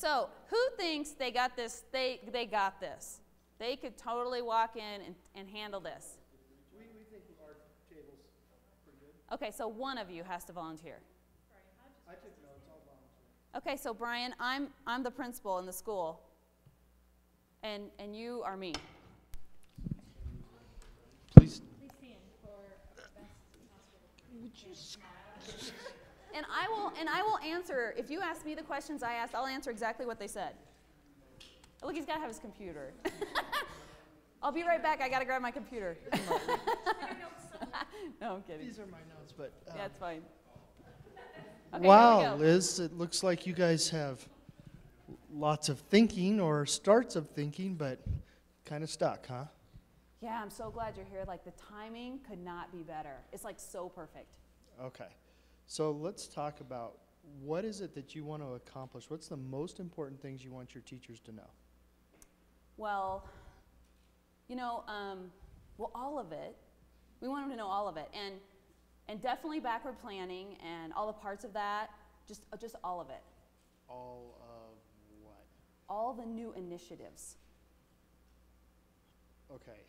So who thinks they got this? They got this. They could totally walk in and handle this. We think our table's pretty good. Okay, so one of you has to volunteer. I took notes. I'll volunteer. Okay, so Brian, I'm the principal in the school, and you are me. Please. And I will answer. If you ask me the questions I asked, I'll answer exactly what they said. Look, he's got to have his computer. I'll be right back. I got to grab my computer. No, I'm kidding. These are my notes, but Yeah, it's fine. Okay, wow, here we go. Liz, it looks like you guys have lots of thinking or starts of thinking, but kind of stuck, huh? Yeah, I'm so glad you're here. Like, the timing could not be better. It's like so perfect. Okay. So let's talk about what is it that you want to accomplish? What's the most important things you want your teachers to know? Well, you know, all of it. We want them to know all of it, and definitely backward planning and all the parts of that. Just all of it. All of what? All the new initiatives. Okay.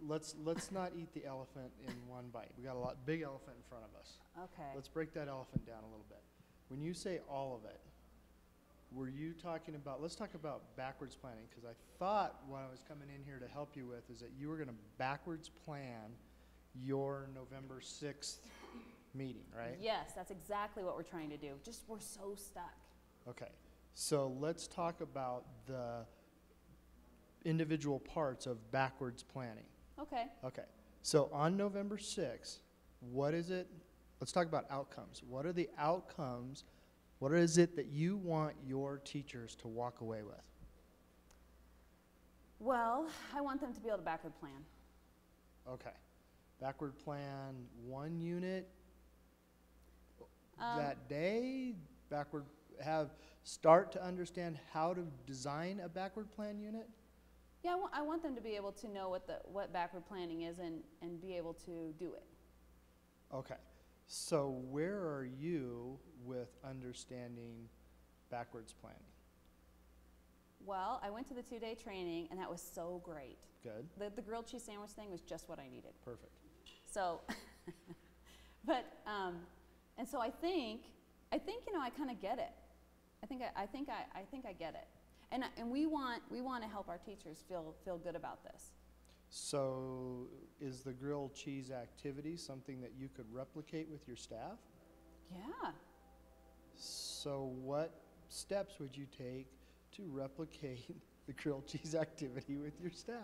Let's not eat the elephant in one bite. We got a big elephant in front of us. Okay. Let's break that elephant down a little bit. When you say all of it, were you talking about, let's talk about backwards planning, because I thought what I was coming in here to help you with is that you were going to backwards plan your November 6th meeting, right? Yes, that's exactly what we're trying to do. Just we're so stuck. Okay. So let's talk about the individual parts of backwards planning. Okay. Okay. So on November 6th, what is it? Let's talk about outcomes. What are the outcomes? What is it that you want your teachers to walk away with? Well, I want them to be able to backward plan. Okay. Backward plan one unit that day? Start to understand how to design a backward plan unit? Yeah, I want them to be able to know what backward planning is and be able to do it. Okay. So where are you with understanding backwards planning? Well, I went to the 2-day training, and that was so great. Good. The grilled cheese sandwich thing was just what I needed. Perfect. So, but and so I think you know I kind of get it. I think I get it. And we want to help our teachers feel good about this. So is the grilled cheese activity something that you could replicate with your staff? Yeah. So what steps would you take to replicate the grilled cheese activity with your staff?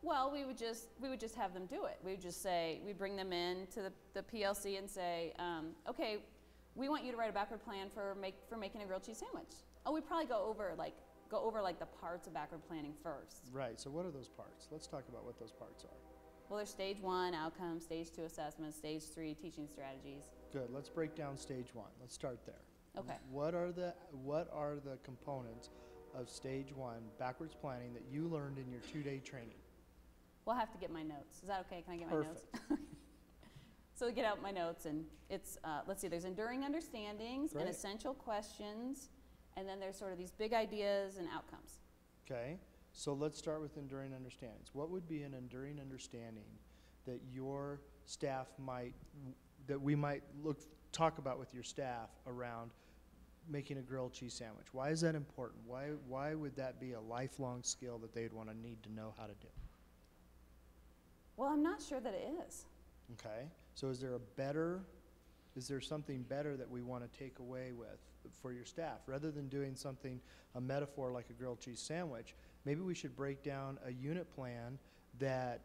Well, we would just have them do it. We would just say, we'd bring them in to the PLC and say, okay, we want you to write a backward plan for making a grilled cheese sandwich. Oh, we'd probably go over the parts of backward planning first. Right, so what are those parts? Let's talk about what those parts are. Well, there's stage 1, outcomes, stage 2, assessment, stage 3, teaching strategies. Good, let's break down stage 1. Let's start there. Okay. What are the components of stage 1 backwards planning that you learned in your 2-day training? We'll have to get my notes. Is that okay? Can I get my Perfect. notes? So we get out my notes, and it's, let's see, there's enduring understandings Great. and essential questions, and then there's sort of these big ideas and outcomes. Okay, so let's start with enduring understandings. What would be an enduring understanding that your staff that we might talk about with your staff around making a grilled cheese sandwich? Why is that important? Why would that be a lifelong skill that they'd want to need to know how to do? Well, I'm not sure that it is. Okay, so is there something better that we want to take away with for your staff? Rather than doing a metaphor like a grilled cheese sandwich, maybe we should break down a unit plan that,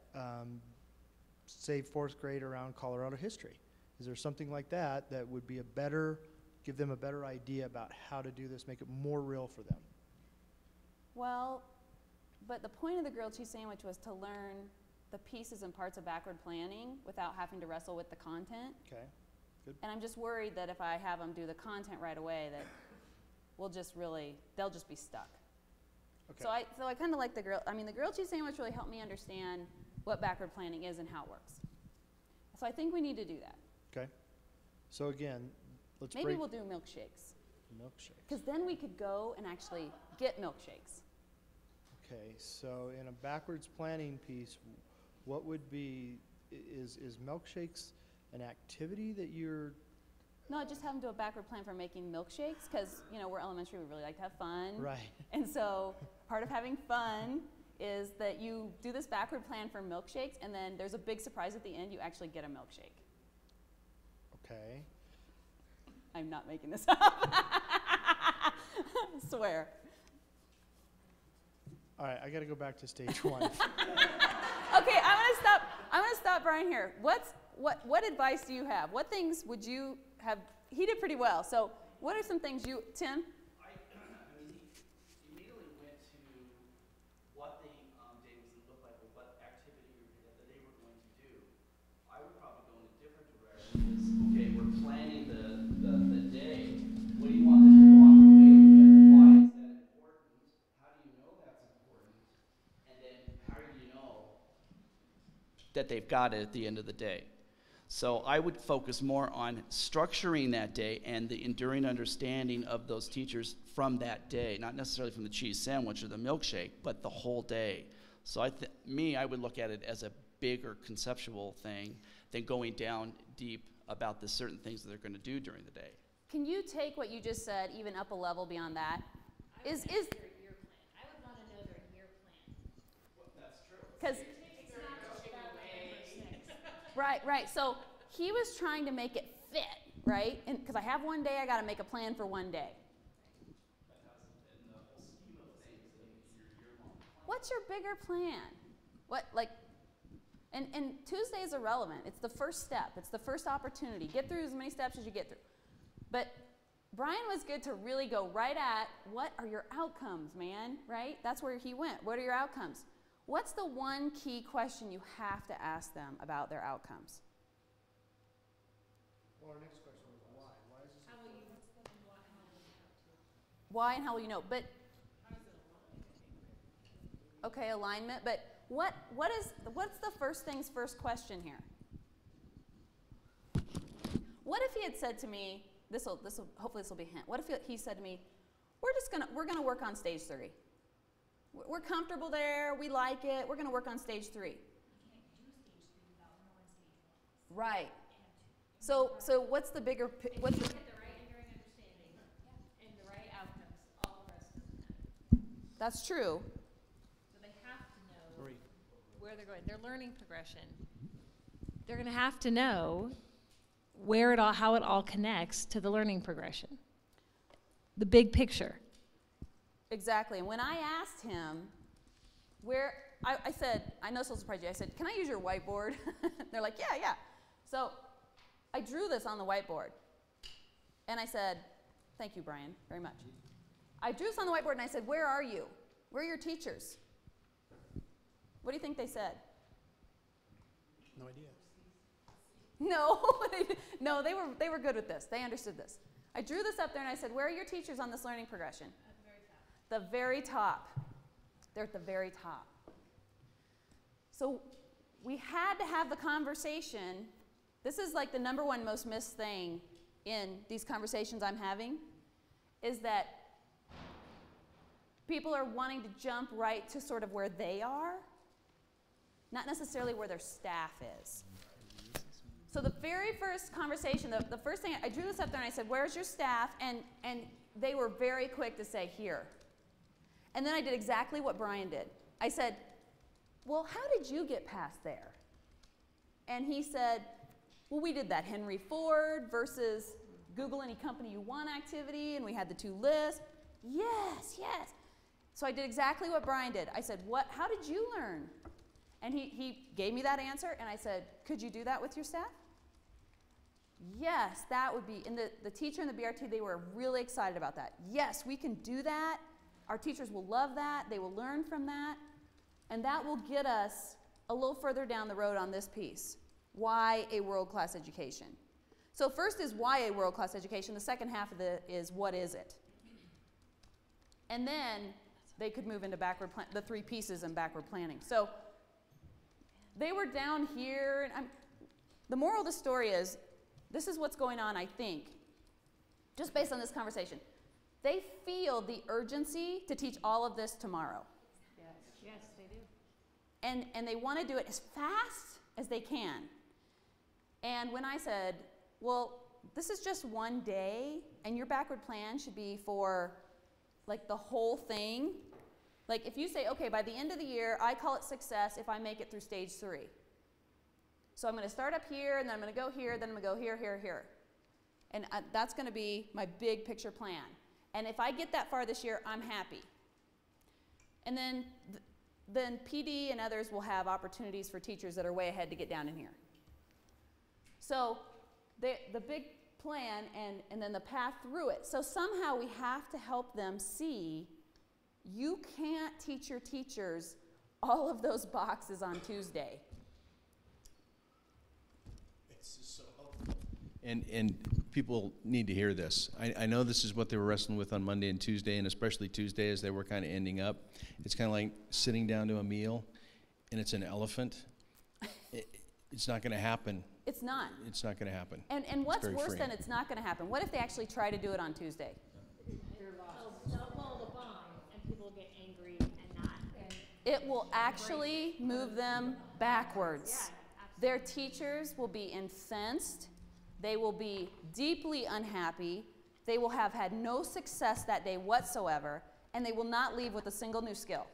say, 4th grade around Colorado history. Is there something like that would be give them a better idea about how to do this, make it more real for them? Well, but the point of the grilled cheese sandwich was to learn the pieces and parts of backward planning without having to wrestle with the content. Okay, good. And I'm just worried that if I have them do the content right away, that they'll just be stuck. Okay. So I kind of like the grilled cheese sandwich really helped me understand what backward planning is and how it works. So I think we need to do that. Okay. So again, Maybe we'll do milkshakes. Milkshakes. Because then we could go and actually get milkshakes. Okay, so in a backwards planning piece, what would be, is milkshakes an activity that you're, No, just have them do a backward plan for making milkshakes because, you know, we're elementary, we really like to have fun. right? And so part of having fun is that you do this backward plan for milkshakes and then there's a big surprise at the end, you actually get a milkshake. Okay. I'm not making this up. I swear. All right, I got to go back to stage one. Okay, I'm gonna stop Brian here. What advice do you have? What things would you have? He did pretty well. So what are some things you, Tim? I mean, he immediately went to what the day was going to look like, or what activity that the day we're going to do. I would probably go in a different direction. Is, okay, we're planning the day. What do you want them to walk away with? Why is that important? How do you know that's important? And then how do you know that they've got it at the end of the day? So I would focus more on structuring that day and the enduring understanding of those teachers from that day, not necessarily from the cheese sandwich or the milkshake, but the whole day. So I would look at it as a bigger conceptual thing than going down deep about the certain things that they're going to do during the day. Can you take what you just said even up a level beyond that? Is their year plan? I would want to know their year plan. Well, that's true. because It's not just about right. So he was trying to make it fit, right? And because I have one day, I got to make a plan for one day. That hasn't been the whole scheme of things in your year-long plan. What's your bigger plan? What, like, and Tuesday is irrelevant. It's the first step. It's the first opportunity. Get through as many steps as you get through. But Brian was good to really go right at what are your outcomes, man, right? That's where he went. What are your outcomes? What's the one key question you have to ask them about their outcomes? Well, our next question was why? Why is this? how will you know and how will you know too? Why and how will you know? But How does it align? okay, alignment. But what's the first things first question here? What if he had said to me, hopefully this will be a hint. What if he said to me, we're gonna work on stage 3. We're comfortable there. We like it. We're gonna work on stage 3. You can't do stage 3 without knowing stage 1. Right. So what's the bigger? What's the, Get the right enduring understanding and the right outcomes. All the rest doesn't matter. that's true. So they have to know where they're going. Their learning progression. They're going to have to know how it all connects to the learning progression. The big picture. Exactly. And when I asked him I said, I know this will surprise you. I said, can I use your whiteboard? They're like, yeah. So I drew this on the whiteboard. And I said, thank you, Brian, very much. I drew this on the whiteboard and I said, where are you? Where are your teachers? What do you think they said? No idea. No, they were good with this. They understood this. I drew this up there and I said, where are your teachers on this learning progression? At the very top. The very top. They're at the very top. So we had to have the conversation. This is like the number one most missed thing in these conversations I'm having, is that people are wanting to jump right to sort of where they are, not necessarily where their staff is. So the very first conversation, the first thing, I drew this up there and I said, where's your staff? And they were very quick to say, here. And then I did exactly what Brian did. I said, well, how did you get past there? And he said, well, we did that Henry Ford versus Google any company you want activity, and we had the 2 lists. Yes. So I did exactly what Brian did. I said, how did you learn? And he gave me that answer, and I said, could you do that with your staff? Yes, that would be, and the teacher and the BRT, they were really excited about that. Yes, we can do that. Our teachers will love that. They will learn from that. And that will get us a little further down the road on this piece. Why a world-class education? So first is why a world-class education. The second half of it is what is it? And then they could move into the 3 pieces in backward planning. So they were down here. And the moral of the story is, this is what's going on, I think. just based on this conversation, they feel the urgency to teach all of this tomorrow. Yes, they do. And they want to do it as fast as they can. And when I said, well, this is just one day, and your backward plan should be for like the whole thing. Like if you say, okay, by the end of the year, I call it success if I make it through stage 3. So I'm going to start up here, and then I'm going to go here, then I'm going to go here, here, here. And that's going to be my big picture plan. And if I get that far this year, I'm happy. And then PD and others will have opportunities for teachers that are way ahead to get down in here. So the big plan and then the path through it. So somehow we have to help them see you can't teach your teachers all of those boxes on Tuesday. It's just so helpful. And people need to hear this. I know this is what they were wrestling with on Monday and Tuesday, and especially Tuesday as they were kind of ending up. It's kind of like sitting down to a meal, and it's an elephant. It's not going to happen. It's not. It's not going to happen. And what's worse freeing. than it's not going to happen? What if they actually try to do it on Tuesday? They'll blow the bomb, and people get angry and not. It will actually move them backwards. Their teachers will be incensed. They will be deeply unhappy. They will have had no success that day whatsoever, and they will not leave with a single new skill.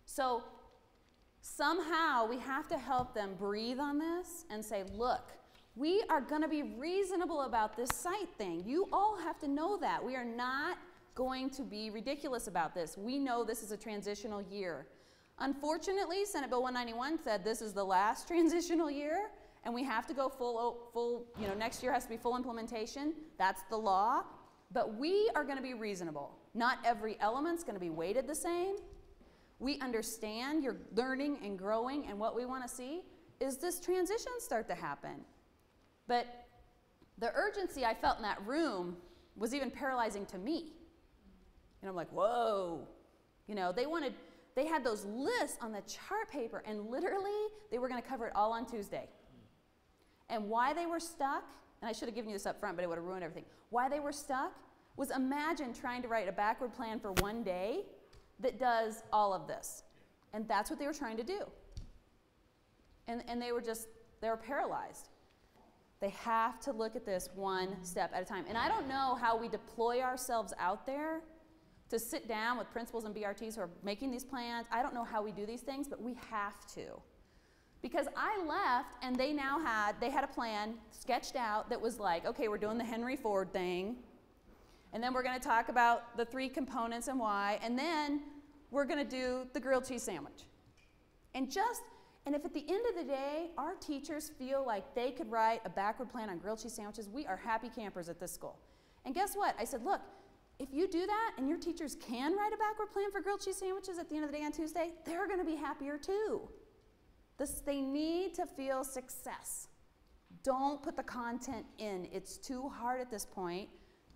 So somehow we have to help them breathe on this and say, look, we are going to be reasonable about this site thing. You all have to know that. We are not going to be ridiculous about this. We know this is a transitional year. Unfortunately, Senate Bill 191 said this is the last transitional year, and we have to go full, next year has to be full implementation. That's the law. But we are going to be reasonable. Not every element's going to be weighted the same. We understand you're learning and growing, and what we want to see is this transition start to happen. But the urgency I felt in that room was even paralyzing to me. And I'm like, whoa. They had those lists on the chart paper, and literally they were going to cover it all on Tuesday. And why they were stuck, and I should have given you this up front, but it would have ruined everything. Why they were stuck was, imagine trying to write a backward plan for one day that does all of this. And that's what they were trying to do. And they were paralyzed. They have to look at this one step at a time. And I don't know how we deploy ourselves out there to sit down with principals and BRTs who are making these plans. I don't know how we do these things, but we have to. Because I left, and they had a plan sketched out that was like, okay, we're doing the Henry Ford thing, and then we're going to talk about the 3 components and why, and then we're going to do the grilled cheese sandwich. And if at the end of the day, our teachers feel like they could write a backward plan on grilled cheese sandwiches, we are happy campers at this school. And guess what? I said, look, if you do that and your teachers can write a backward plan for grilled cheese sandwiches at the end of the day on Tuesday, they're going to be happier too. They need to feel success. Don't put the content in. It's too hard at this point.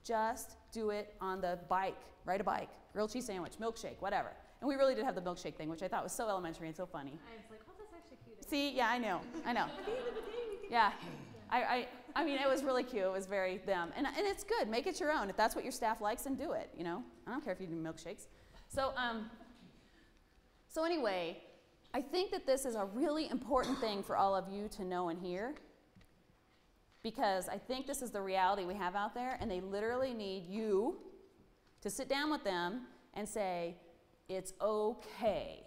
Just do it on the bike. Ride a bike, grilled cheese sandwich, milkshake, whatever. And we really did have the milkshake thing, which I thought was so elementary and so funny. I was like, oh, that's actually cute. See, yeah, I know. At the end of the day, we can. Yeah. I mean, it was really cute. It was very them. And it's good. Make it your own. If that's what your staff likes, then do it, I don't care if you do milkshakes. So anyway, I think that this is a really important thing for all of you to know and hear, because I think this is the reality we have out there, and they literally need you to sit down with them and say, it's okay.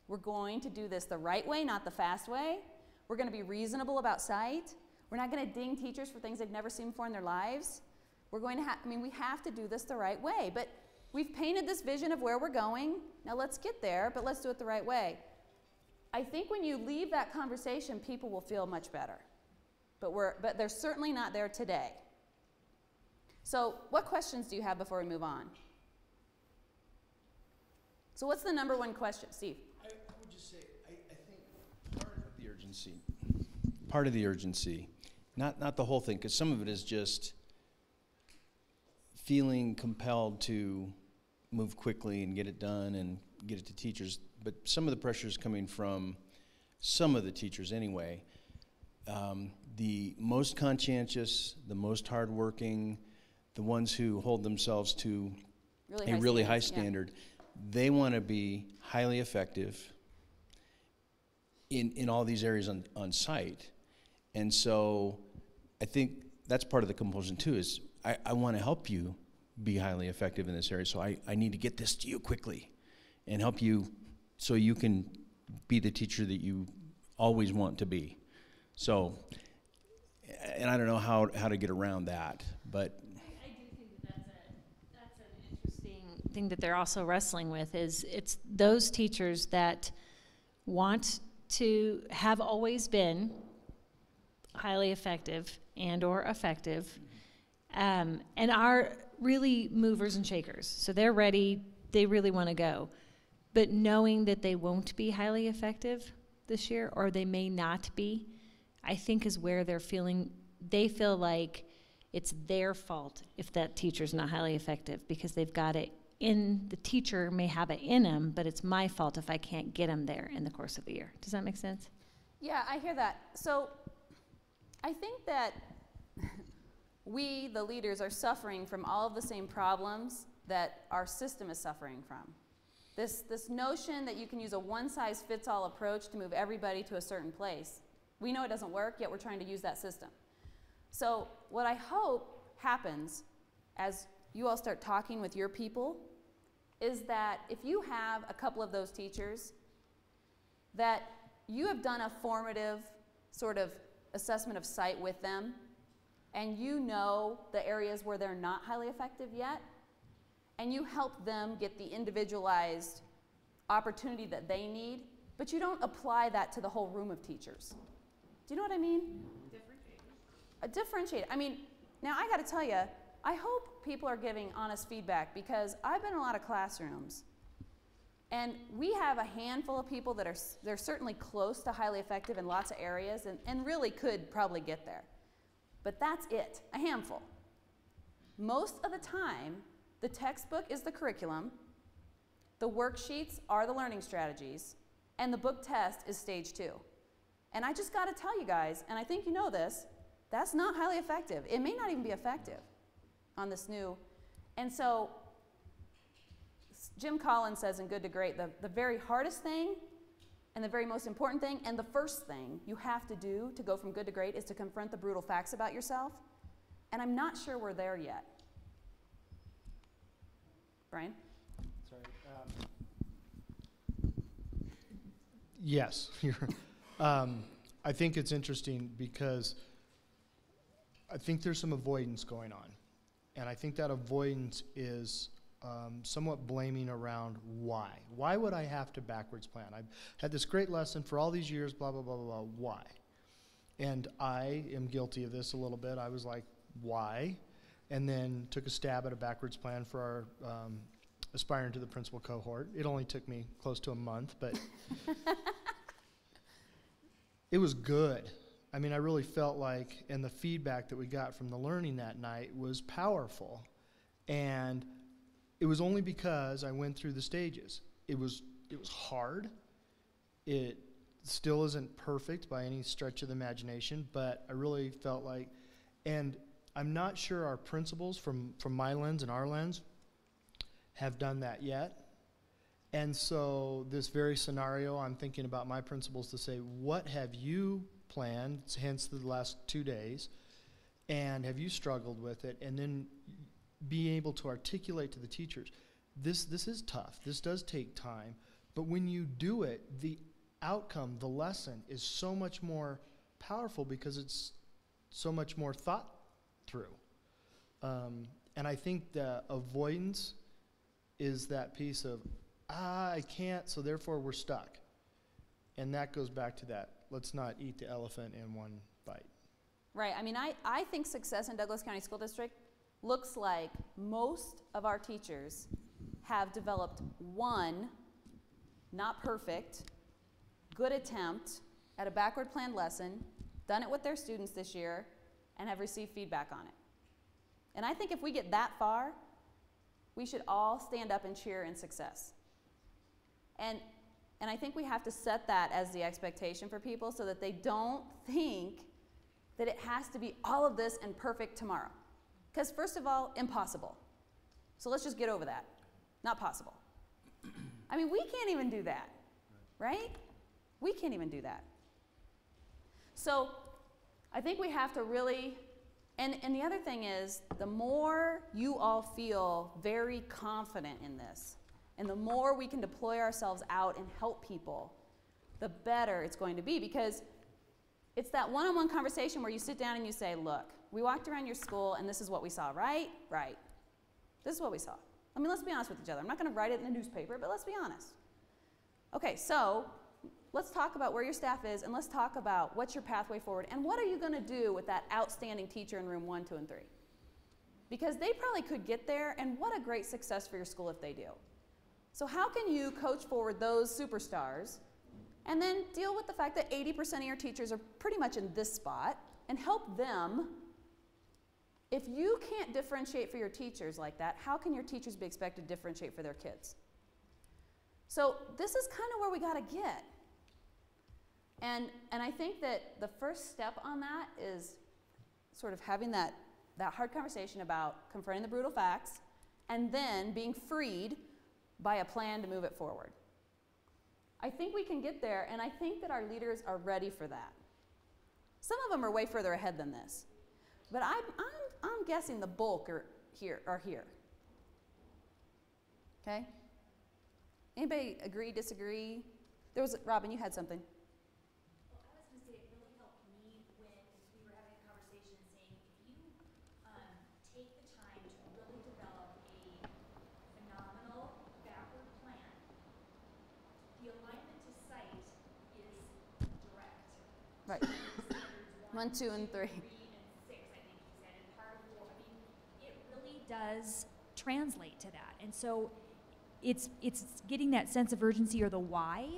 We're going to do this the right way, not the fast way. We're going to be reasonable about sight. We're not going to ding teachers for things they've never seen before in their lives. We're going to we have to do this the right way. But we've painted this vision of where we're going. Now let's get there, but let's do it the right way. I think when you leave that conversation, people will feel much better. But they're certainly not there today. So what questions do you have before we move on? So what's the number one question, Steve? I would just say, I think part of the urgency, not the whole thing, because some of it is just feeling compelled to move quickly and get it done and get it to teachers, but some of the pressure is coming from some of the teachers anyway. The most conscientious, the most hardworking, the ones who hold themselves to Really a high really high standards, yeah. standard, they want to be highly effective in all these areas on site. And so I think that's part of the compulsion too, is I want to help you be highly effective in this area, so I need to get this to you quickly and help you so you can be the teacher that you always want to be. So, and I don't know how to get around that, but I do think that's an interesting thing that they're also wrestling with, is it's those teachers that want to have always been highly effective and or effective, and are really movers and shakers. So they're ready, they really want to go. But knowing that they won't be highly effective this year, or they may not be, I think is where they feel like it's their fault if that teacher's not highly effective, because they've got it in, the teacher may have it in them, but it's my fault if I can't get them there in the course of a year. Does that make sense? Yeah, I hear that. So I think that we, the leaders, are suffering from all of the same problems that our system is suffering from. This notion that you can use a one-size-fits-all approach to move everybody to a certain place. We know it doesn't work, yet we're trying to use that system. So what I hope happens as you all start talking with your people is that if you have a couple of those teachers, that you have done a formative sort of assessment of site with them, and you know the areas where they're not highly effective yet, and you help them get the individualized opportunity that they need, but you don't apply that to the whole room of teachers. Do you know what I mean? Differentiate. I mean, now I got to tell you, I hope people are giving honest feedback, because I've been in a lot of classrooms, and we have a handful of people that they're certainly close to highly effective in lots of areas, and really could probably get there. But that's it, a handful. Most of the time, the textbook is the curriculum, the worksheets are the learning strategies, and the book test is stage 2. And I just got to tell you guys, and I think you know this, that's not highly effective. It may not even be effective on this new. And so Jim Collins says in Good to Great, the very hardest thing and the very most important thing and the first thing you have to do to go from good to great is to confront the brutal facts about yourself. And I'm not sure we're there yet. Brian? Sorry. Yes. I think it's interesting because I think there's some avoidance going on. And I think that avoidance is somewhat blaming around why. Why would I have to backwards plan? I've had this great lesson for all these years, blah, blah, blah, blah, blah. Why? And I am guilty of this a little bit. I was like, why? And then took a stab at a backwards plan for our aspiring to the principal cohort. It only took me close to a month, but it was good. I mean, I really felt like, and the feedback that we got from the learning that night was powerful. And it was only because I went through the stages. It was hard. It still isn't perfect by any stretch of the imagination, but I really felt like, and I'm not sure our principals from my lens and our lens have done that yet. And so this very scenario, I'm thinking about my principals to say, what have you planned, hence the last 2 days, and have you struggled with it? And then be able to articulate to the teachers, this is tough, this does take time, but when you do it, the outcome, the lesson, is so much more powerful because it's so much more thought through. And I think the avoidance is that piece of, I can't, so therefore we're stuck. And that goes back to that, let's not eat the elephant in one bite. Right. I mean, I think success in Douglas County School District looks like most of our teachers have developed one, not perfect, good attempt at a backward planned lesson, done it with their students this year, and have received feedback on it. And I think if we get that far, we should all stand up and cheer in success. And I think we have to set that as the expectation for people so that they don't think that it has to be all of this and perfect tomorrow. Because first of all, impossible. So let's just get over that. Not possible. I mean, we can't even do that, right? We can't even do that. So I think we have to really, and the other thing is, the more you all feel very confident in this, and the more we can deploy ourselves out and help people, the better it's going to be, because it's that one-on-one conversation where you sit down and you say, look, we walked around your school and this is what we saw, right? Right. This is what we saw. I mean, let's be honest with each other. I'm not going to write it in the newspaper, but let's be honest. Okay, so let's talk about where your staff is, and let's talk about what's your pathway forward, and what are you going to do with that outstanding teacher in room 1, 2, and 3? Because they probably could get there, and what a great success for your school if they do. So how can you coach forward those superstars, and then deal with the fact that 80% of your teachers are pretty much in this spot, and help them? If you can't differentiate for your teachers like that, how can your teachers be expected to differentiate for their kids? So this is kind of where we got to get. And I think that the first step on that is sort of having that hard conversation about confronting the brutal facts, and then being freed by a plan to move it forward. I think we can get there, and I think that our leaders are ready for that. Some of them are way further ahead than this, but I'm guessing the bulk are here. Okay? Anybody agree, disagree? There was, Robin, you had something. Well, I was going to say it really helped me when we were having a conversation saying if you take the time to really develop a phenomenal backward plan, the alignment to site is direct. Right. Standards 1, 2, and 3. 3, and 6, I think you said, and part of 4. I mean, it really does translate to that. And so it's getting that sense of urgency, or the why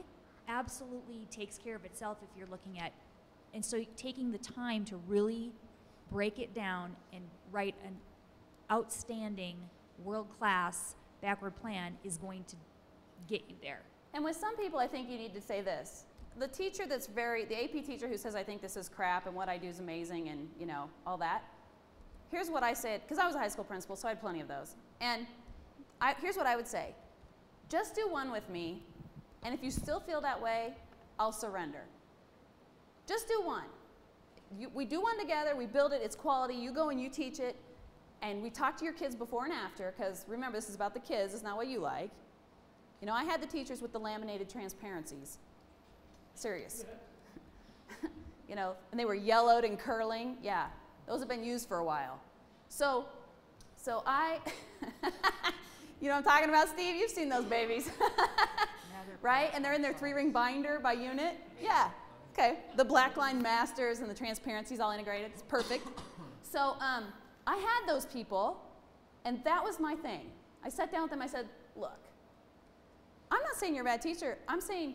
absolutely takes care of itself if you're looking at, and so taking the time to really break it down and write an outstanding, world-class backward plan is going to get you there. And with some people, I think you need to say this. The teacher the AP teacher who says, I think this is crap and what I do is amazing and, you know, all that. Here's what I said, because I was a high school principal, so I had plenty of those. And here's what I would say. Just do one with me, and if you still feel that way, I'll surrender. Just do one. We do one together, we build it, it's quality, you go and you teach it, and we talk to your kids before and after, because remember, this is about the kids, it's not what you like. You know, I had the teachers with the laminated transparencies. Serious. You know, and they were yellowed and curling. Yeah, those have been used for a while. So I, you know what I'm talking about, Steve? You've seen those babies. Right? And they're in their 3-ring binder by unit. Yeah. Okay. The black line masters and the transparencies all integrated. It's perfect. So I had those people, and that was my thing. I sat down with them. I said, look, I'm not saying you're a bad teacher. I'm saying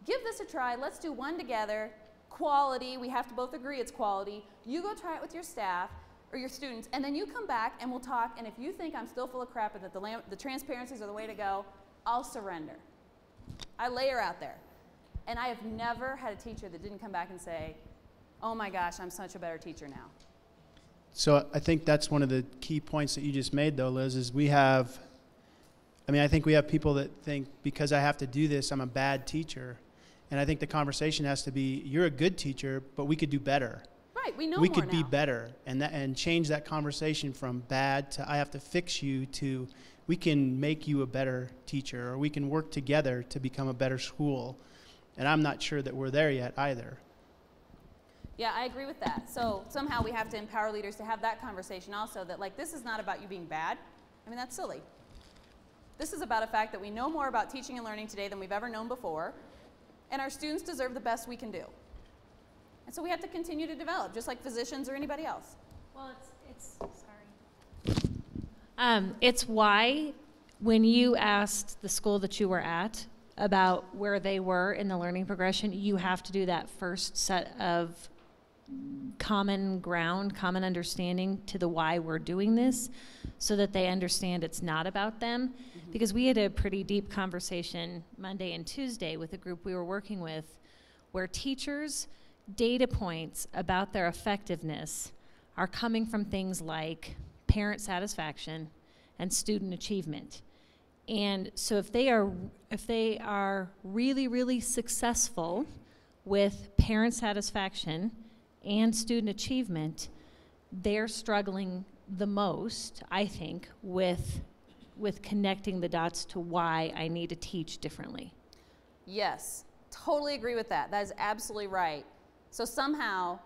give this a try. Let's do one together. Quality. We have to both agree it's quality. You go try it with your staff or your students, and then you come back and we'll talk. And if you think I'm still full of crap and that the transparencies are the way to go, I'll surrender. I lay her out there. And I have never had a teacher that didn't come back and say, oh my gosh, I'm such a better teacher now. So I think that's one of the key points that you just made, though, Liz, is I think we have people that think because I have to do this, I'm a bad teacher. And I think the conversation has to be, you're a good teacher, but we could do better. Right, we know we more could be now. better, and change that conversation from bad to I have to fix you to we can make you a better teacher, or we can work together to become a better school. And I'm not sure that we're there yet either. Yeah, I agree with that. So somehow we have to empower leaders to have that conversation also, that like this is not about you being bad. I mean, that's silly. This is about a fact that we know more about teaching and learning today than we've ever known before, and our students deserve the best we can do. And so we have to continue to develop, just like physicians or anybody else. Well, it's why when you asked the school that you were at about where they were in the learning progression, you have to do that first set of common ground, common understanding to the why we're doing this, so that they understand it's not about them. Mm-hmm. Because we had a pretty deep conversation Monday and Tuesday with a group we were working with, where teachers' data points about their effectiveness are coming from things like parent satisfaction and student achievement. And so if they are really, really successful with parent satisfaction and student achievement, they're struggling the most, I think, with connecting the dots to why I need to teach differently. Yes, totally agree with that. That is absolutely right. So somehow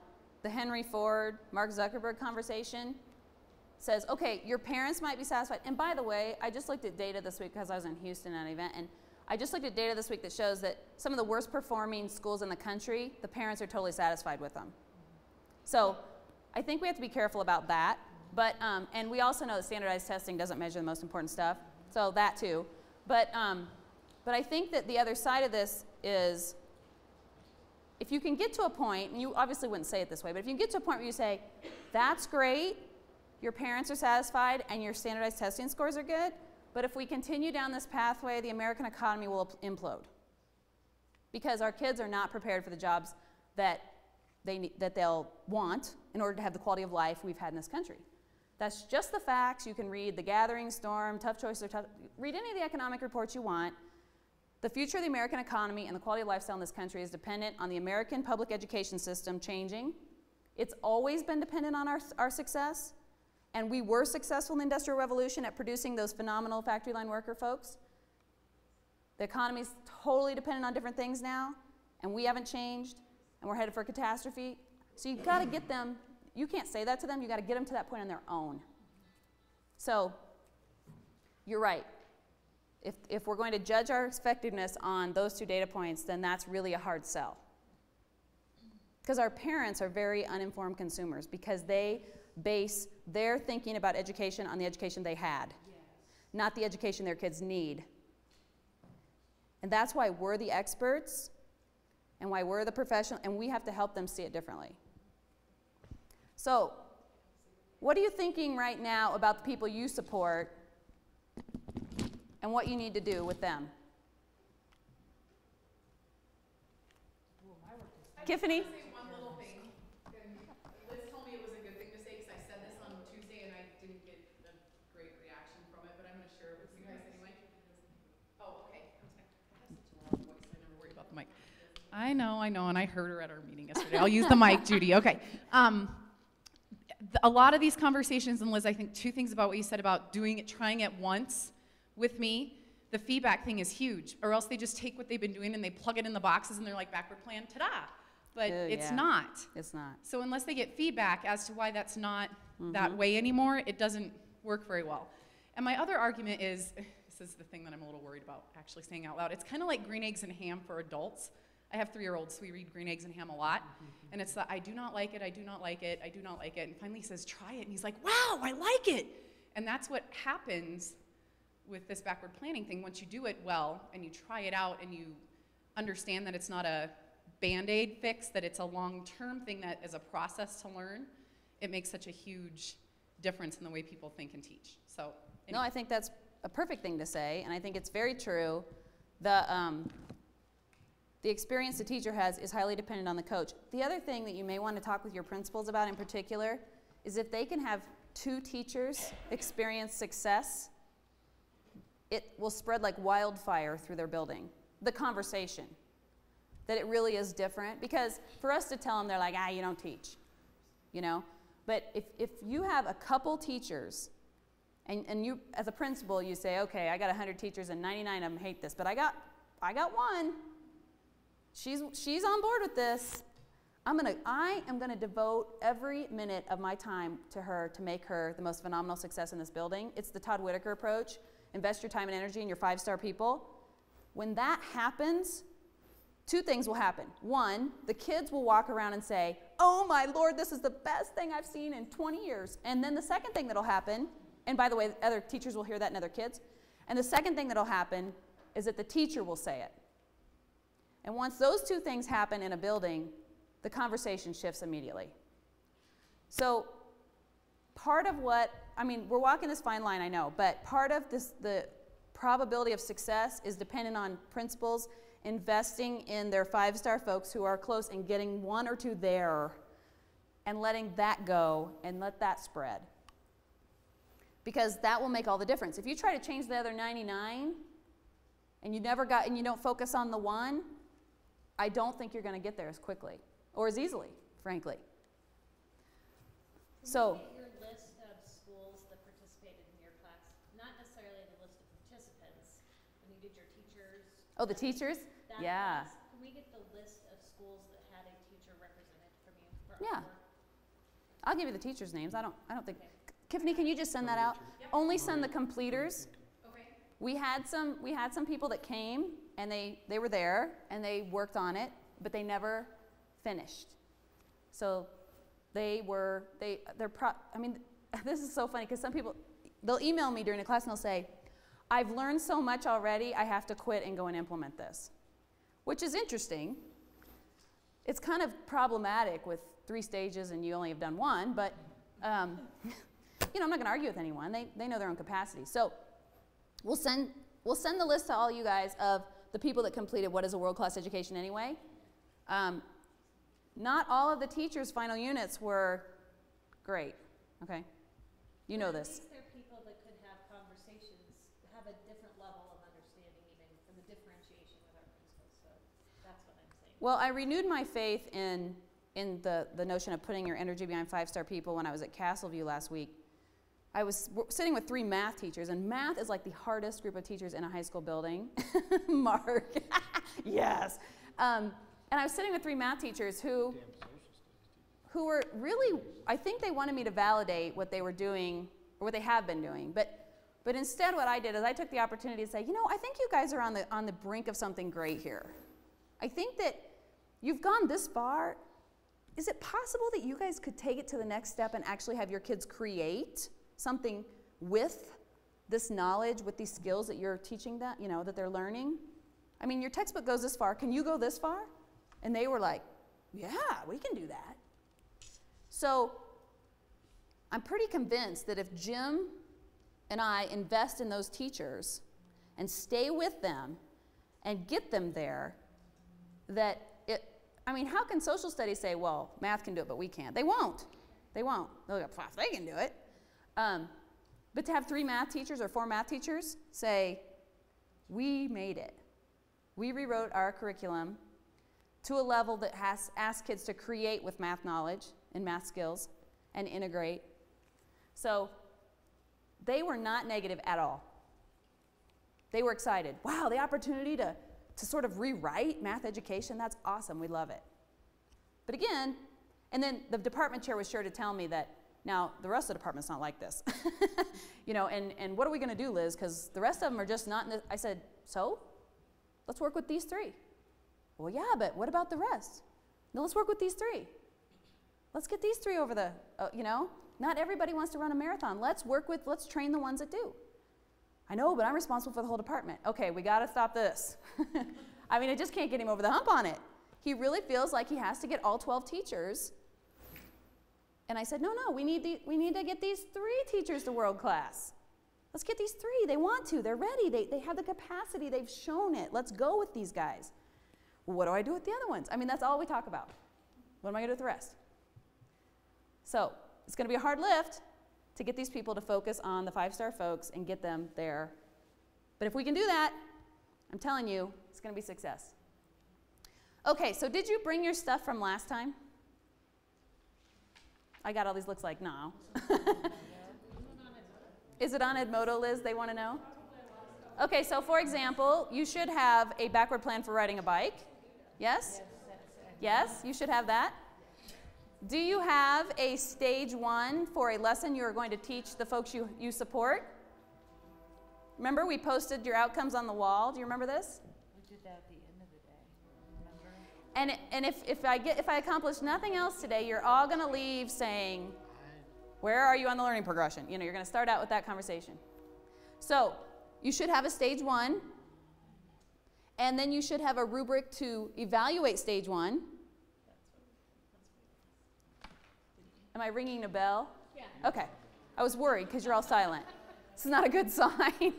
the Henry Ford, Mark Zuckerberg conversation says, okay, your parents might be satisfied. And by the way, I just looked at data this week because I was in Houston at an event, and I just looked at data this week that shows that some of the worst performing schools in the country, the parents are totally satisfied with them. So I think we have to be careful about that. But, and we also know that standardized testing doesn't measure the most important stuff, so that too. But I think that the other side of this is, if you can get to a point, and you obviously wouldn't say it this way, but if you can get to a point where you say, that's great, your parents are satisfied, and your standardized testing scores are good, but if we continue down this pathway, the American economy will implode. Because our kids are not prepared for the jobs that they'll want in order to have the quality of life we've had in this country. That's just the facts. You can read The Gathering Storm, Tough Choices Are Tough. Read any of the economic reports you want. The future of the American economy and the quality of lifestyle in this country is dependent on the American public education system changing. It's always been dependent on our success. And we were successful in the Industrial Revolution at producing those phenomenal factory line worker folks. The economy is totally dependent on different things now, and we haven't changed, and we're headed for a catastrophe. So you've got to get them, you can't say that to them, you've got to get them to that point on their own. So you're right. If we're going to judge our effectiveness on those two data points, then that's really a hard sell. Because our parents are very uninformed consumers, because they base their thinking about education on the education they had, not the education their kids need. And that's why we're the experts and why we're the professional, and we have to help them see it differently. So, what are you thinking right now about the people you support and what you need to do with them? Tiffany? One little thing. Liz told me it was a good thing to say because I said this on Tuesday and I didn't get a great reaction from it, but I'm going to share it with you guys anyway. Oh, okay. I have such a loud voice. I never worry about the mic. I know, and I heard her at our meeting yesterday. I'll use the mic, Judy. Okay. A lot of these conversations, and Liz, I think two things about what you said about trying it once with me. The feedback thing is huge, or else they just take what they've been doing and they plug it in the boxes and they're like, backward plan, ta-da. But it's not. It's not. So unless they get feedback as to why that's not that way anymore, it doesn't work very well. And my other argument is, this is the thing that I'm a little worried about actually saying out loud, it's kind of like green eggs and ham for adults. I have 3-year-olds, so we read Green Eggs and Ham a lot. And it's the, I do not like it, I do not like it, I do not like it. And finally he says, try it. And he's like, wow, I like it. And that's what happens with this backward planning thing. Once you do it well and you try it out and you understand that it's not a Band-Aid fix, that it's a long-term thing that is a process to learn, it makes such a huge difference in the way people think and teach. So No, I think that's a perfect thing to say, and I think it's very true. The experience the teacher has is highly dependent on the coach. The other thing that you may want to talk with your principals about in particular is if they can have 2 teachers experience success, it will spread like wildfire through their building. The conversation, that it really is different. Because for us to tell them, they're like, you don't teach, you know? But if you have a couple teachers, and you, as a principal, you say, okay, I got 100 teachers and 99 of them hate this, but I got one. She's on board with this. I am gonna devote every minute of my time to her to make her the most phenomenal success in this building. It's the Todd Whitaker approach. Invest your time and energy in your 5-star people. When that happens, 2 things will happen. 1, the kids will walk around and say, oh my Lord, this is the best thing I've seen in 20 years. And then the second thing that'll happen, and by the way, other teachers will hear that in other kids, and the second thing that'll happen is that the teacher will say it. And once those 2 things happen in a building, the conversation shifts immediately. So part of what, we're walking this fine line, I know, but part of this, the probability of success is dependent on principals investing in their 5-star folks who are close and getting 1 or 2 there and letting that go and let that spread. because that will make all the difference. If you try to change the other 99 and you don't focus on the one, I don't think you're going to get there as quickly or as easily, frankly. So, Can you get your list of schools that participated in your class? Not necessarily the list of participants. When you did your teachers. oh, the teachers? that Yeah. class, can we get the list of schools that had a teacher represented from you? For Yeah. our work? I'll give you the teachers' names. I don't think. Tiffany, can you just send that out? Only send the completers. Okay. We had some people that came and they were there and they worked on it, but they never finished. So I mean, this is so funny because some people, they'll email me during a class and they'll say, I've learned so much already, I have to quit and go and implement this, which is interesting. It's kind of problematic with 3 stages and you only have done 1, but you know, I'm not going to argue with anyone. They know their own capacity. So we'll send the list to all you guys of the people that completed What is a World-Class Education Anyway. Not all of the teachers' final units were great, okay? You know this. At least there are people that could have conversations, have a different level of understanding even from the differentiation with our principals. So that's what I'm saying. Well, I renewed my faith in the notion of putting your energy behind 5-star people when I was at Castleview last week. I was sitting with 3 math teachers, and math is like the hardest group of teachers in a high school building. Mark, yes. And I was sitting with 3 math teachers who were really, I think they wanted me to validate what they were doing, or what they have been doing. But instead what I did is I took the opportunity to say, you know, I think you guys are on the brink of something great here. I think that you've gone this far. Is it possible that you guys could take it to the next step and actually have your kids create something with this knowledge, with these skills that you're teaching that, you know, that they're learning? I mean, your textbook goes this far. Can you go this far? And they were like, yeah, we can do that. So I'm pretty convinced that if Jim and I invest in those teachers and stay with them and get them there, that I mean, how can social studies say, well, math can do it, but we can't? They won't. They won't. They'll go, they can do it. But to have 3 math teachers or 4 math teachers say, we made it. We rewrote our curriculum to a level that has asked kids to create with math knowledge and math skills and integrate. So they were not negative at all. They were excited. Wow, the opportunity to sort of rewrite math education, that's awesome, we love it. But again, and then the department chair was sure to tell me that, now the rest of the department's not like this. You know, and what are we gonna do, Liz? Because the rest of them are just not in this. I said, so? Let's work with these 3. Well, yeah, but what about the rest? No, let's work with these 3. Let's get these 3 over the, you know? Not everybody wants to run a marathon. Let's train the ones that do. I know, but I'm responsible for the whole department. Okay, we gotta stop this. I mean, I just can't get him over the hump on it. He really feels like he has to get all 12 teachers. And I said, no, we need to get these 3 teachers to world class. Let's get these 3. They want to. They're ready. They have the capacity. They've shown it. Let's go with these guys. Well, what do I do with the other ones? I mean, that's all we talk about. What am I going to do with the rest? So it's going to be a hard lift to get these people to focus on the 5-star folks and get them there. But if we can do that, I'm telling you, it's going to be success. Okay, so did you bring your stuff from last time? I got all these looks like, no. Is it on Edmodo, Liz? They want to know? Okay, so for example, you should have a backward plan for riding a bike. Yes? Yes, you should have that. Do you have a stage 1 for a lesson you're going to teach the folks you support? Remember, we posted your outcomes on the wall. Do you remember this? We did that at the end of the day, remember? And if I accomplish nothing else today, you're all going to leave saying, where are you on the learning progression? You know, you're going to start out with that conversation. So you should have a stage 1, and then you should have a rubric to evaluate stage 1. Am I ringing a bell? Yeah. Okay. I was worried because you're all silent. This is not a good sign.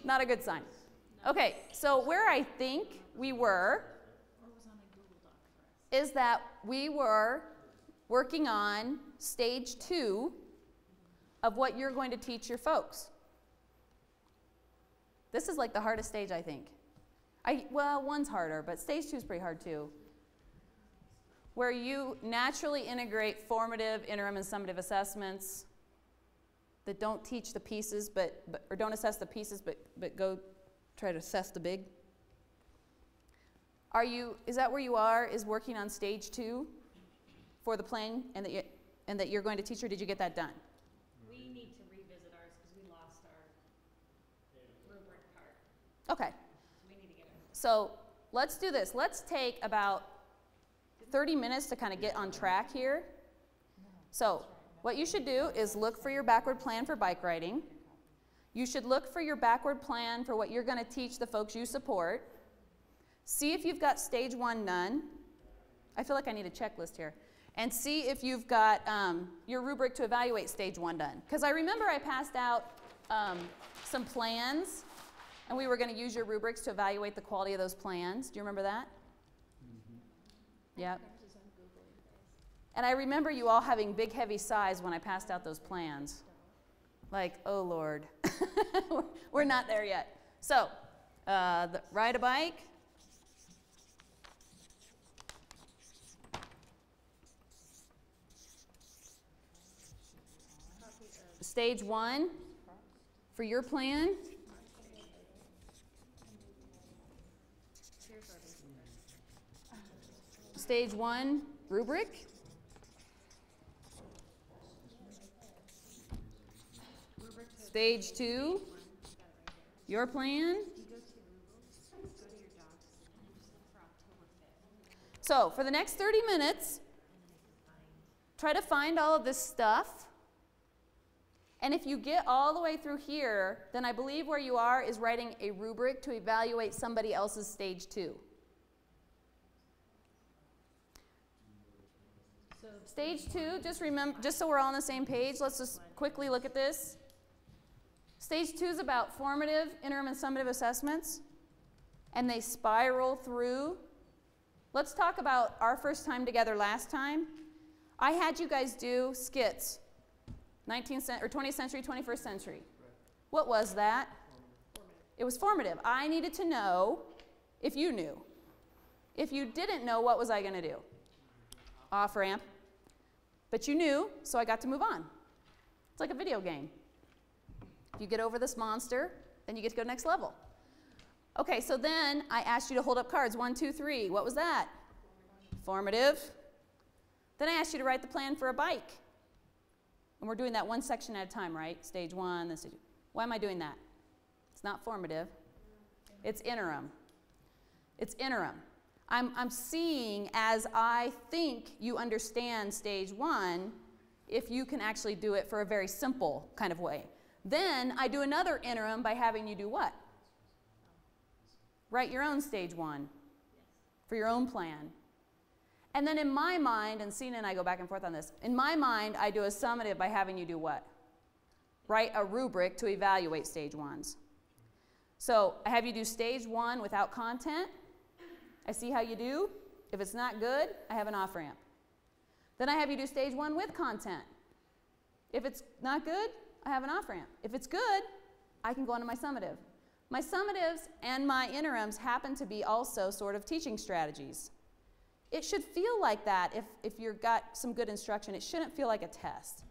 Not a good sign. Okay, so where I think we were is that we were working on stage 2 of what you're going to teach your folks. This is like the hardest stage, I think. Well, one's harder, but stage 2 is pretty hard too. Where you naturally integrate formative, interim, and summative assessments that don't teach the pieces, or don't assess the pieces, but go try to assess the big. Is that where you are, is working on stage 2 for the plan and that you're going to teach, or did you get that done? We need to revisit ours because we lost our rubric part. Okay. We need to get it. So let's do this. Let's take about 30 minutes to kind of get on track here. So what you should do is look for your backward plan for bike riding. You should look for your backward plan for what you're going to teach the folks you support. See if you've got stage 1 done. I feel like I need a checklist here. And see if you've got your rubric to evaluate stage 1 done. Because I remember I passed out some plans, and we were going to use your rubrics to evaluate the quality of those plans. Do you remember that? Yep. And I remember you all having big, heavy sighs when I passed out those plans. Like, oh, Lord. We're not there yet. So, ride a bike. Stage 1 for your plan. Stage 1 rubric. Stage 2, your plan. So for the next 30 minutes, try to find all of this stuff. And if you get all the way through here, then I believe where you are is writing a rubric to evaluate somebody else's stage 2. Stage 2, just remember, just so we're all on the same page, let's just quickly look at this. Stage 2 is about formative, interim, and summative assessments, and they spiral through. Let's talk about our first time together last time. I had you guys do skits, 20th century, 21st century. What was that? It was formative. I needed to know if you knew. If you didn't know, what was I going to do? Off ramp. But you knew, so I got to move on. It's like a video game. If you get over this monster, then you get to go to the next level. Okay, so then I asked you to hold up cards, 1, 2, 3. What was that? Formative. Then I asked you to write the plan for a bike. And we're doing that one section at a time, right? Stage 1, then stage 2. Why am I doing that? It's not formative. It's interim. It's interim. I'm seeing as I think you understand stage 1, if you can actually do it for a very simple kind of way. Then I do another interim by having you do what? Write your own stage 1 for your own plan. And then in my mind, and Sina and I go back and forth on this, in my mind I do a summative by having you do what? Write a rubric to evaluate stage 1s. So I have you do stage 1 without content. I see how you do. If it's not good, I have an off-ramp. Then I have you do stage 1 with content. If it's not good, I have an off-ramp. If it's good, I can go on to my summative. My summatives and my interims happen to be also sort of teaching strategies. It should feel like that if you've got some good instruction. It shouldn't feel like a test.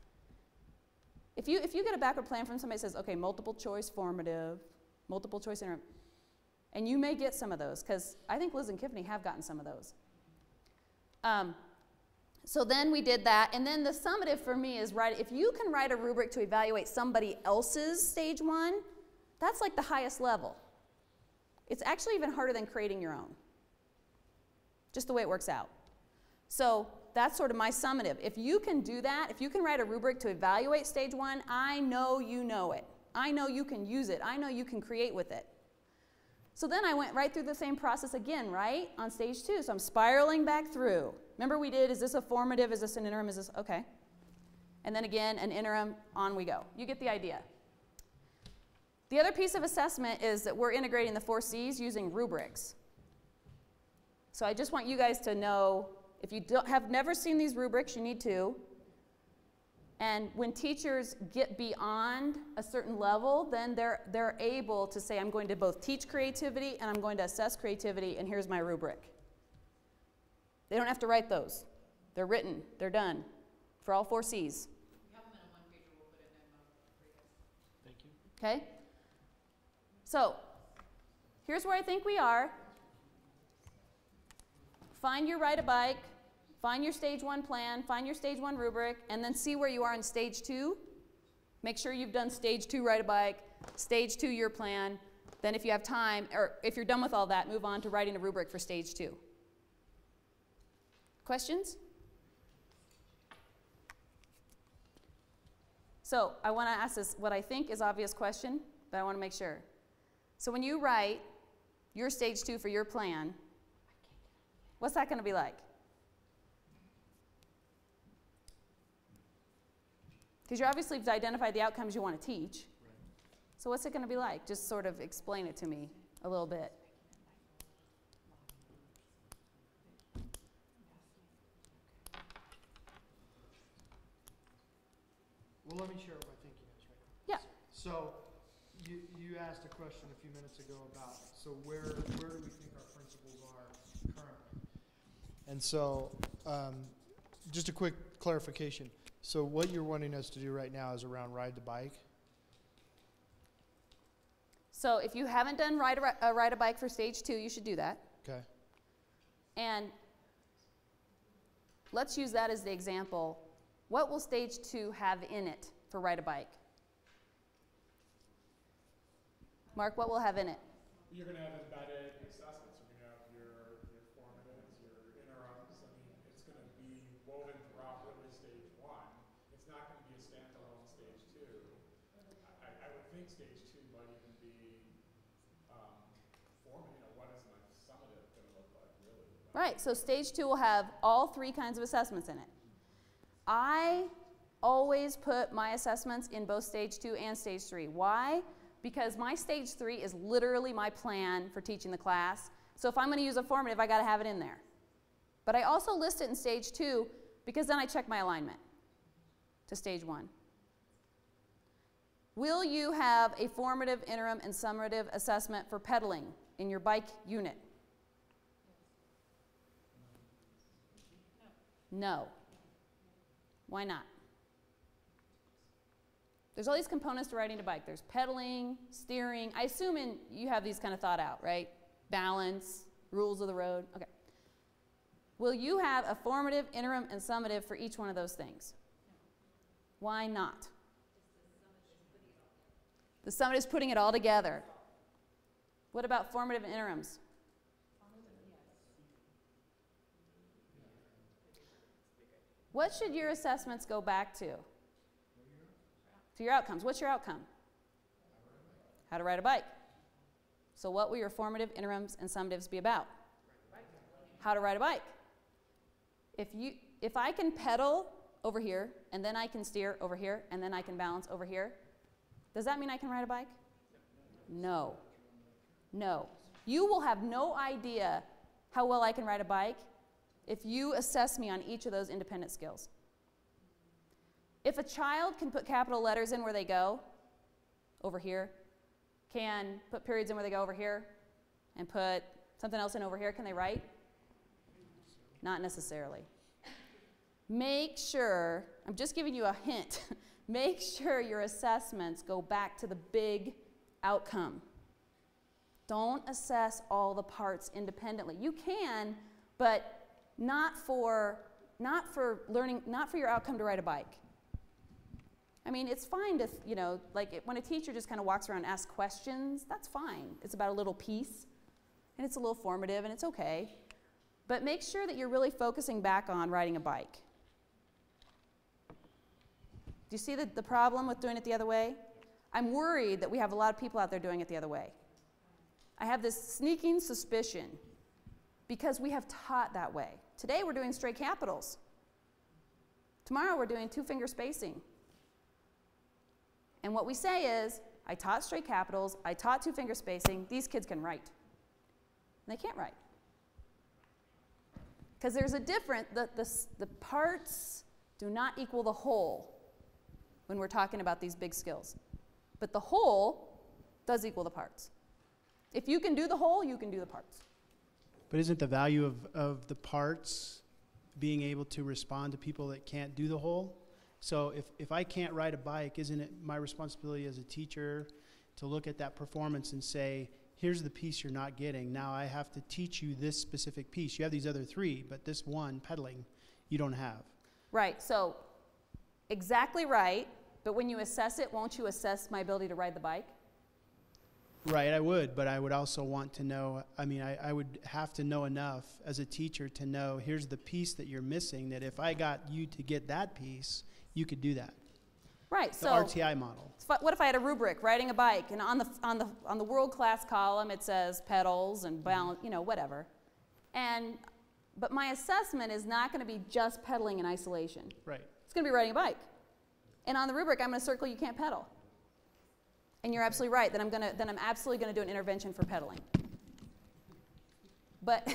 If you get a backward plan from somebody that says, okay, multiple choice formative, multiple choice interim, and you may get some of those, because I think Liz and Tiffany have gotten some of those. So then we did that, and then the summative for me is if you can write a rubric to evaluate somebody else's stage 1, that's like the highest level. It's actually even harder than creating your own, just the way it works out. So that's sort of my summative. If you can do that, if you can write a rubric to evaluate stage 1, I know you know it. I know you can use it. I know you can create with it. So then I went right through the same process again, right, on stage 2. So I'm spiraling back through. Remember we did, is this a formative, is this an interim, is this, okay. And then again, an interim, on we go. You get the idea. The other piece of assessment is that we're integrating the 4 C's using rubrics. So I just want you guys to know, if you have never seen these rubrics, you need to. And when teachers get beyond a certain level, then they're able to say, I'm going to both teach creativity and I'm going to assess creativity, and here's my rubric. They don't have to write those. They're written. They're done for all 4 C's. Thank you. Okay? So, here's where I think we are. Find your ride a bike, find your stage 1 plan, find your stage 1 rubric, and then see where you are in stage 2. Make sure you've done stage 2 ride a bike, stage 2 your plan. Then if you have time, or if you're done with all that, move on to writing a rubric for stage 2. Questions? So I want to ask this, what I think is obvious question, but I want to make sure. So when you write your stage 2 for your plan, what's that going to be like? Because you obviously have identified the outcomes you want to teach. Right. So what's it going to be like? Just sort of explain it to me a little bit. Well, let me share what my thinking is right now. Yeah. So you asked a question a few minutes ago about, so where do we think our principals are currently? And so just a quick clarification. So what you're wanting us to do right now is around ride the bike? So if you haven't done ride a bike for stage 2, you should do that. Okay. And let's use that as the example. What will stage 2 have in it for ride a bike? Mark, what will have in it? You're going to have embedded assessments. You're going to have your formatives, your interims. I mean, it's going to be woven throughout really stage 1. It's not going to be a standalone stage 2. I would think stage 2 might even be what is my summative going to look like, really? Right, so stage 2 will have all 3 kinds of assessments in it. I always put my assessments in both stage 2 and stage 3. Why? Because my stage 3 is literally my plan for teaching the class. So if I'm going to use a formative, I got to have it in there. But I also list it in stage 2 because then I check my alignment to stage 1. Will you have a formative, interim, and summative assessment for pedaling in your bike unit? No. Why not? There's all these components to riding a bike. There's pedaling, steering. I assume you have these kind of thought out, right? Balance, rules of the road. Okay. Will you have a formative, interim, and summative for each one of those things? Why not? The summative is putting it all together. What about formative and interims? What should your assessments go back to? To your outcomes. What's your outcome? How to ride a bike. So what will your formative, interims, and summatives be about? How to ride a bike. If I can pedal over here, and then I can steer over here, and then I can balance over here, does that mean I can ride a bike? No. No. You will have no idea how well I can ride a bike if you assess me on each of those independent skills. If a child can put capital letters in where they go, over here, can put periods in where they go over here, and put something else in over here, can they write? Not necessarily. Make sure, I'm just giving you a hint, make sure your assessments go back to the big outcome. Don't assess all the parts independently. You can, but not for learning, not for your outcome to ride a bike. I mean, it's fine to, when a teacher just kind of walks around and asks questions, that's fine. It's about a little piece, and it's a little formative, and it's okay. But make sure that you're really focusing back on riding a bike. Do you see the problem with doing it the other way? I'm worried that we have a lot of people out there doing it the other way. I have this sneaking suspicion because we have taught that way. Today we're doing straight capitals. Tomorrow we're doing 2-finger spacing. And what we say is, I taught straight capitals, I taught 2-finger spacing, these kids can write. And they can't write. Because there's a difference, the parts do not equal the whole. when we're talking about these big skills. But the whole does equal the parts. If you can do the whole, you can do the parts. But isn't the value of the parts being able to respond to people that can't do the whole? So if I can't ride a bike, isn't it my responsibility as a teacher to look at that performance and say, here's the piece you're not getting. Now I have to teach you this specific piece. You have these other three, but this one, pedaling, you don't have. Right, so exactly right, but when you assess it, won't you assess my ability to ride the bike? Right, I would, but I would also want to know, I mean, I would have to know enough as a teacher to know, here's the piece that you're missing, that if I got you to get that piece, you could do that. Right, The so RTI model. what if I had a rubric, riding a bike, and on the world class column it says pedals and balance, you know, whatever. But my assessment is not going to be just pedaling in isolation. Right. It's going to be riding a bike. And on the rubric I'm going to circle you can't pedal. And you're absolutely right, then I'm absolutely going to do an intervention for pedaling. But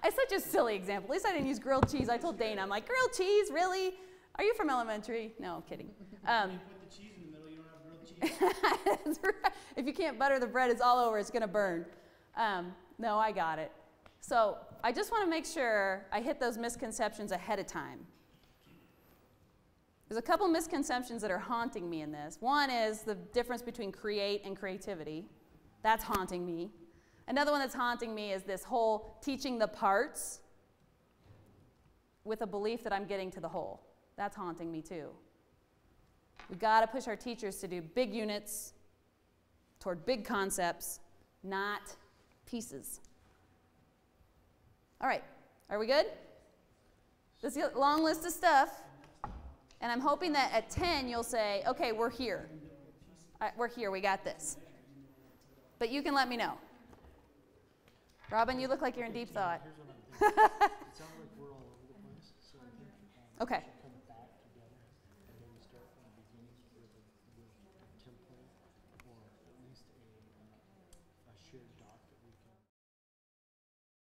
it's such a silly example. At least I didn't use grilled cheese. I told Dana, I'm like, grilled cheese, really? Are you from elementary? No, I'm kidding. You put the cheese in the middle, you don't have grilled cheese. That's right. If you can't butter the bread, it's all over. It's going to burn. No, I got it. So I just want to make sure I hit those misconceptions ahead of time. There's a couple misconceptions that are haunting me in this. One is the difference between create and creativity. That's haunting me. Another one that's haunting me is this whole teaching the parts with a belief that I'm getting to the whole. That's haunting me too. We've got to push our teachers to do big units toward big concepts, not pieces. All right, are we good? This is a long list of stuff. And I'm hoping that at 10 you'll say, okay, we're here. We're here, we got this. But you can let me know. Robin, you look like you're in deep thought. It sounds like we're all over the place. So I think, Okay.